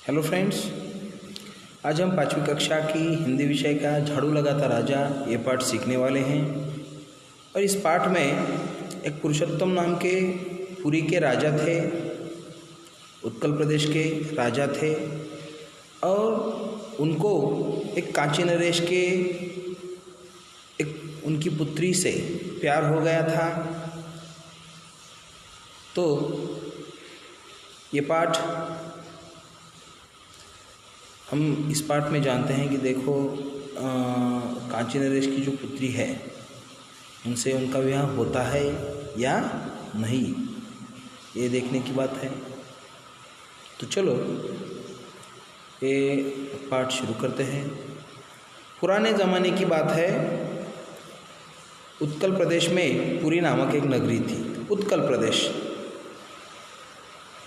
Hello friends, आज हम 5वीं कक्षा की हिंदी विषय का झाड़ू लगाता राजा ये पाठ सीखने वाले हैं। और इस पाठ में एक पुरुषोत्तम नाम के पुरी के राजा थे, उत्कल प्रदेश के राजा थे। और उनको एक कांची नरेश के एक उनकी पुत्री से प्यार हो गया था। तो ये पाठ हम इस पाठ में जानते हैं कि देखो कांची नरेश की जो पुत्री है उनसे उनका विवाह होता है या नहीं, ये देखने की बात है। तो चलो ये पाठ शुरू करते हैं। पुराने ज़माने की बात है, उत्कल प्रदेश में पुरी नामक एक नगरी थी। उत्कल प्रदेश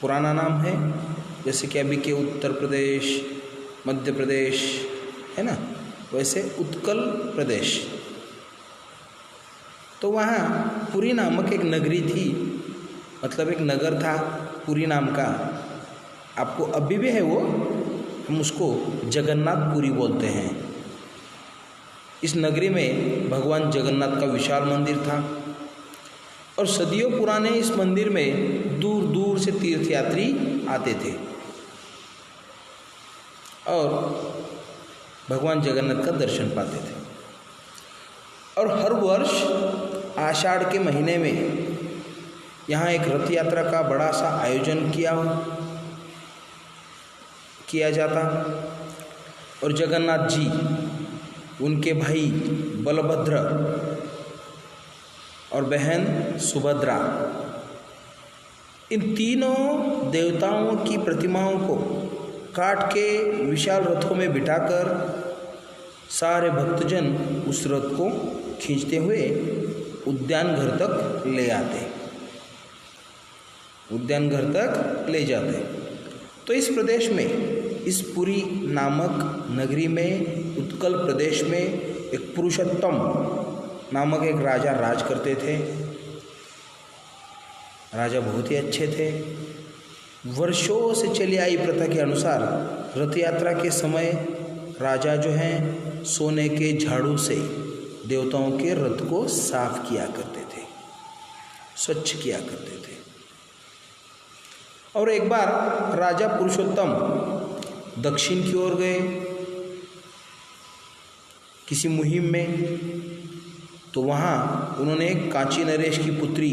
पुराना नाम है, जैसे कि अभी के उत्तर प्रदेश, मध्य प्रदेश है ना, वैसे उत्कल प्रदेश। तो वहाँ पुरी नामक एक नगरी थी, मतलब एक नगर था पुरी नाम का। आपको अभी भी है वो, हम उसको जगन्नाथपुरी बोलते हैं। इस नगरी में भगवान जगन्नाथ का विशाल मंदिर था और सदियों पुराने इस मंदिर में दूर दूर से तीर्थयात्री आते थे और भगवान जगन्नाथ का दर्शन पाते थे। और हर वर्ष आषाढ़ के महीने में यहाँ एक रथ यात्रा का बड़ा सा आयोजन किया जाता और जगन्नाथ जी, उनके भाई बलभद्र और बहन सुभद्रा, इन तीनों देवताओं की प्रतिमाओं को काट के विशाल रथों में बिठाकर सारे भक्तजन उस रथ को खींचते हुए उद्यान घर तक ले जाते। तो इस प्रदेश में, इस पुरी नामक नगरी में, उत्कल प्रदेश में एक पुरुषोत्तम नामक एक राजा राज करते थे। राजा बहुत ही अच्छे थे। वर्षों से चली आई प्रथा के अनुसार रथ यात्रा के समय राजा जो हैं सोने के झाड़ू से देवताओं के रथ को साफ किया करते थे, स्वच्छ किया करते थे। और एक बार राजा पुरुषोत्तम दक्षिण की ओर गए किसी मुहिम में। तो वहाँ उन्होंने कांची नरेश की पुत्री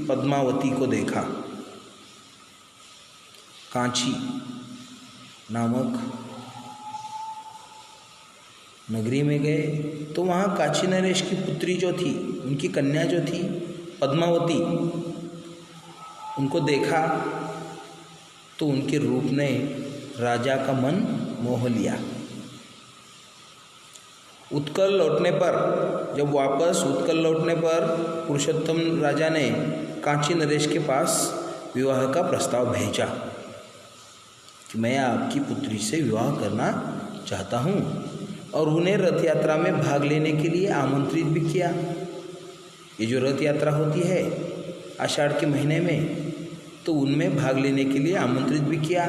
पद्मावती को देखा। कांची नामक नगरी में गए तो वहाँ कांची नरेश की पुत्री जो थी, उनकी कन्या जो थी पद्मावती, उनको देखा तो उनके रूप ने राजा का मन मोह लिया। जब वापस उत्कल लौटने पर पुरुषोत्तम राजा ने कांची नरेश के पास विवाह का प्रस्ताव भेजा कि मैं आपकी पुत्री से विवाह करना चाहता हूँ, और उन्हें रथ यात्रा में भाग लेने के लिए आमंत्रित भी किया। ये जो रथ यात्रा होती है आषाढ़ के महीने में, तो उनमें भाग लेने के लिए आमंत्रित भी किया।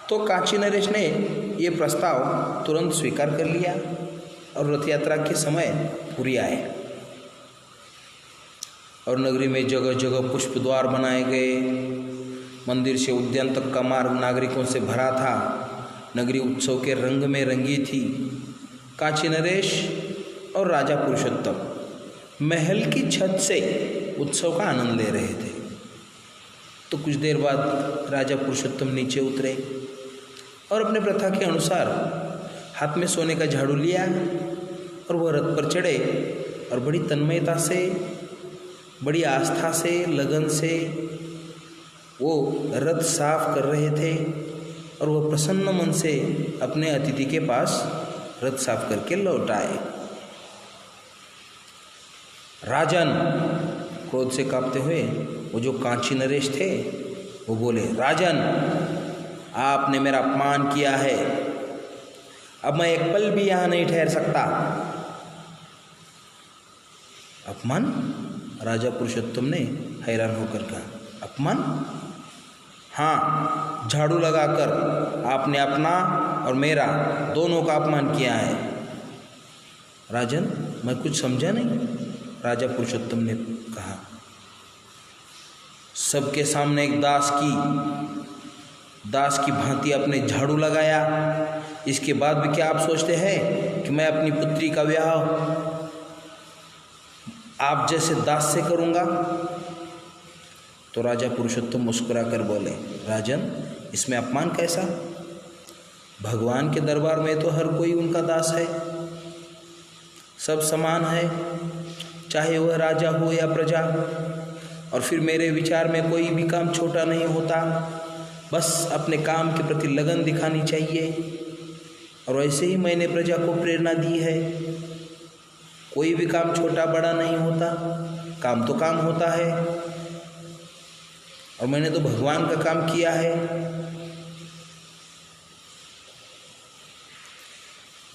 तो कांची नरेश ने ये प्रस्ताव तुरंत स्वीकार कर लिया और रथ यात्रा के समय पुरी आए। और नगरी में जगह जगह पुष्प द्वार बनाए गए। मंदिर से उद्यान तक का मार्ग नागरिकों से भरा था। नगरी उत्सव के रंग में रंगी थी। कांची नरेश और राजा पुरुषोत्तम महल की छत से उत्सव का आनंद ले रहे थे। तो कुछ देर बाद राजा पुरुषोत्तम नीचे उतरे और अपने प्रथा के अनुसार हाथ में सोने का झाड़ू लिया और वह रथ पर चढ़े और बड़ी तन्मयता से, बड़ी आस्था से, लगन से वो रथ साफ कर रहे थे। और वह प्रसन्न मन से अपने अतिथि के पास रथ साफ करके लौट आए। राजन क्रोध से कांपते हुए, वो जो कांची नरेश थे, वो बोले, राजन, आपने मेरा अपमान किया है, अब मैं एक पल भी यहाँ नहीं ठहर सकता। अपमान? राजा पुरुषोत्तम ने हैरान होकर कहा, अपमान? हाँ, झाड़ू लगाकर आपने अपना और मेरा दोनों का अपमान किया है। राजन, मैं कुछ समझा नहीं, राजा पुरुषोत्तम ने कहा। सबके सामने एक दास की भांति अपने झाड़ू लगाया, इसके बाद भी क्या आप सोचते हैं कि मैं अपनी पुत्री का विवाह आप जैसे दास से करूंगा? तो राजा पुरुषोत्तम मुस्कुरा कर बोले, राजन, इसमें अपमान कैसा? भगवान के दरबार में तो हर कोई उनका दास है, सब समान है, चाहे वह राजा हो या प्रजा। और फिर मेरे विचार में कोई भी काम छोटा नहीं होता, बस अपने काम के प्रति लगन दिखानी चाहिए। और वैसे ही मैंने प्रजा को प्रेरणा दी है, कोई भी काम छोटा बड़ा नहीं होता, काम तो काम होता है, और मैंने तो भगवान का काम किया है।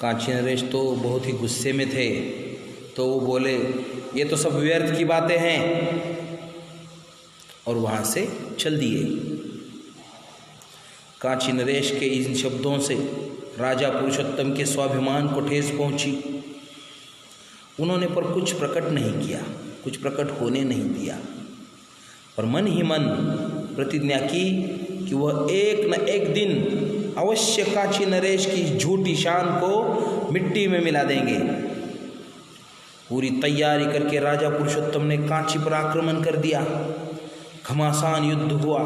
कांची नरेश तो बहुत ही गुस्से में थे, तो वो बोले, ये तो सब व्यर्थ की बातें हैं, और वहाँ से चल दिए। कांची नरेश के इन शब्दों से राजा पुरुषोत्तम के स्वाभिमान को ठेस पहुँची। उन्होंने पर कुछ प्रकट नहीं किया, कुछ प्रकट होने नहीं दिया, और मन ही मन प्रतिज्ञा की कि वह एक न एक दिन अवश्य कांची नरेश की झूठी शान को मिट्टी में मिला देंगे। पूरी तैयारी करके राजा पुरुषोत्तम ने कांची पर आक्रमण कर दिया। घमासान युद्ध हुआ,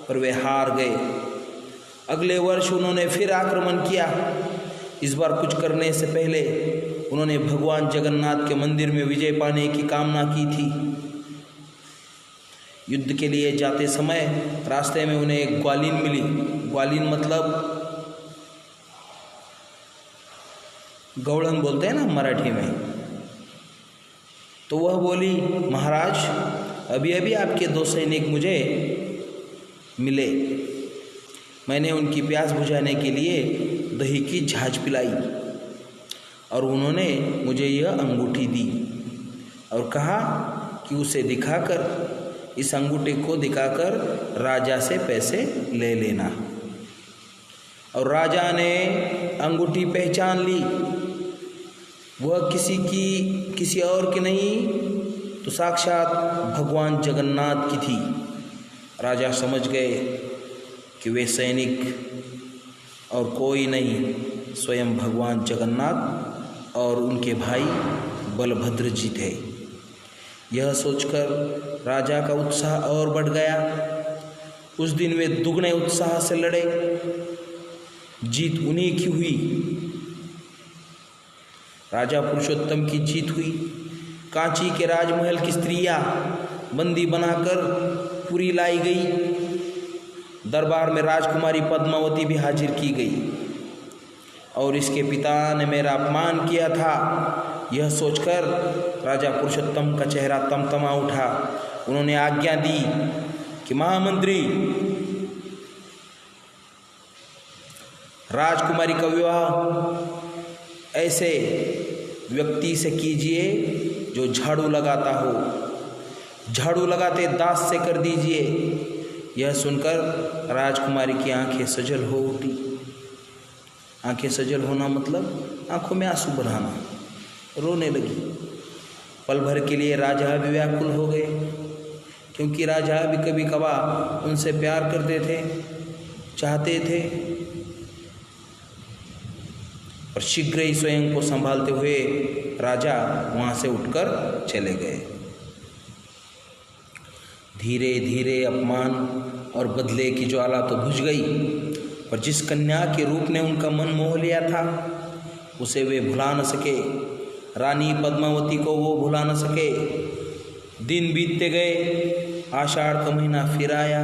पर वे हार गए। अगले वर्ष उन्होंने फिर आक्रमण किया। इस बार कुछ करने से पहले उन्होंने भगवान जगन्नाथ के मंदिर में विजय पाने की कामना की थी। युद्ध के लिए जाते समय रास्ते में उन्हें एक ग्वालिन मिली। ग्वालिन मतलब गौड़न बोलते हैं ना मराठी में। तो वह बोली, महाराज, अभी अभी आपके 2 सैनिक मुझे मिले, मैंने उनकी प्यास बुझाने के लिए दही की झाँझ पिलाई, और उन्होंने मुझे यह अंगूठी दी और कहा कि उसे दिखाकर, इस अंगूठे को दिखाकर राजा से पैसे ले लेना। और राजा ने अंगूठी पहचान ली, वह किसी और की नहीं, तो साक्षात भगवान जगन्नाथ की थी। राजा समझ गए कि वे सैनिक और कोई नहीं, स्वयं भगवान जगन्नाथ और उनके भाई बलभद्र जी थे। यह सोचकर राजा का उत्साह और बढ़ गया। उस दिन वे दुगने उत्साह से लड़े। जीत उन्हीं की हुई, राजा पुरुषोत्तम की जीत हुई। कांची के राजमहल की स्त्रियां बंदी बनाकर पुरी लाई गई। दरबार में राजकुमारी पद्मावती भी हाजिर की गई। और इसके पिता ने मेरा अपमान किया था, यह सोचकर राजा पुरुषोत्तम का चेहरा तमतमा उठा। उन्होंने आज्ञा दी कि महामंत्री, राजकुमारी का विवाह ऐसे व्यक्ति से कीजिए जो झाड़ू लगाता हो, झाड़ू लगाते दास से कर दीजिए। यह सुनकर राजकुमारी की आंखें सजल हो उठी। आंखें सजल होना मतलब आंखों में आंसू बहाना, रोने लगी। पल भर के लिए राजा भी व्याकुल हो गए, क्योंकि राजा भी कभी कभार उनसे प्यार करते थे, चाहते थे। और शीघ्र ही स्वयं को संभालते हुए राजा वहाँ से उठकर चले गए। धीरे धीरे अपमान और बदले की ज्वाला तो बुझ गई, पर जिस कन्या के रूप ने उनका मन मोह लिया था उसे वे भुला न सके। रानी पद्मावती को वो भुला न सके। दिन बीतते गए, आषाढ़ का महीना फिर आया।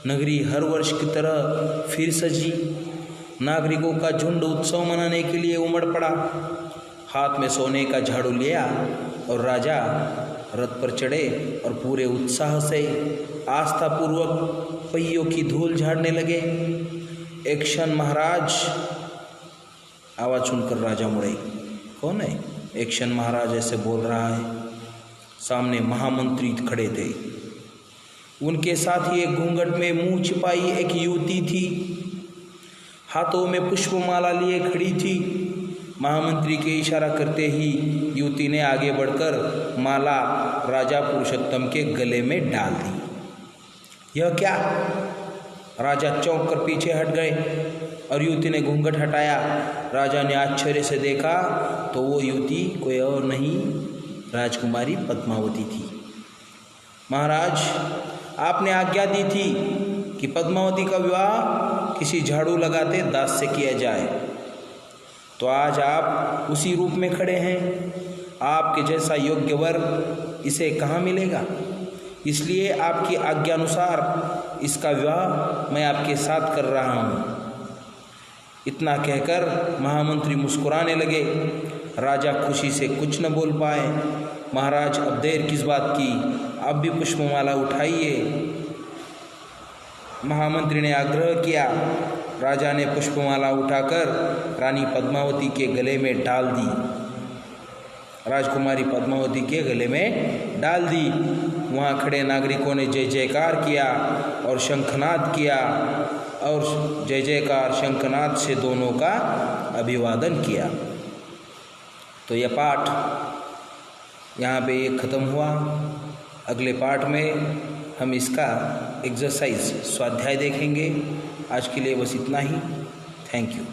नगरी हर वर्ष की तरह फिर सजी। नागरिकों का झुंड उत्सव मनाने के लिए उमड़ पड़ा। हाथ में सोने का झाड़ू लिया और राजा रथ पर चढ़े और पूरे उत्साह से आस्थापूर्वक पहियों की धूल झाड़ने लगे। एक क्षण महाराज, आवाज़ सुनकर राजा मुड़े। कौन है? एक क्षण महाराज ऐसे बोल रहा है। सामने महामंत्री खड़े थे। उनके साथ ही एक घूंघट में मुंह छिपाई एक युवती थी, हाथों में पुष्पमाला लिए खड़ी थी। महामंत्री के इशारा करते ही युवती ने आगे बढ़कर माला राजा पुरुषोत्तम के गले में डाल दी। यह क्या? राजा चौंक कर पीछे हट गए और युवती ने घूंघट हटाया। राजा ने आश्चर्य से देखा तो वो युवती कोई और नहीं, राजकुमारी पद्मावती थी। महाराज, आपने आज्ञा दी थी कि पद्मावती का विवाह किसी झाड़ू लगाते दास से किया जाए, तो आज आप उसी रूप में खड़े हैं। आपके जैसा योग्य वर इसे कहाँ मिलेगा? इसलिए आपकी आज्ञानुसार इसका विवाह मैं आपके साथ कर रहा हूँ। इतना कहकर महामंत्री मुस्कुराने लगे। राजा खुशी से कुछ न बोल पाए। महाराज, अब देर किस बात की, अब भी पुष्पमाला उठाइए। महामंत्री ने आग्रह किया। राजा ने पुष्पमाला उठाकर रानी पद्मावती के गले में डाल दी। राजकुमारी पद्मावती के गले में डाल दी। वहाँ खड़े नागरिकों ने जय जयकार किया और शंखनाद किया और जय जयकार शंखनाद से दोनों का अभिवादन किया। तो यह पाठ यहाँ पे ये ख़त्म हुआ। अगले पाठ में हम इसका एक्सरसाइज स्वाध्याय देखेंगे। आज के लिए बस इतना ही। Thank you.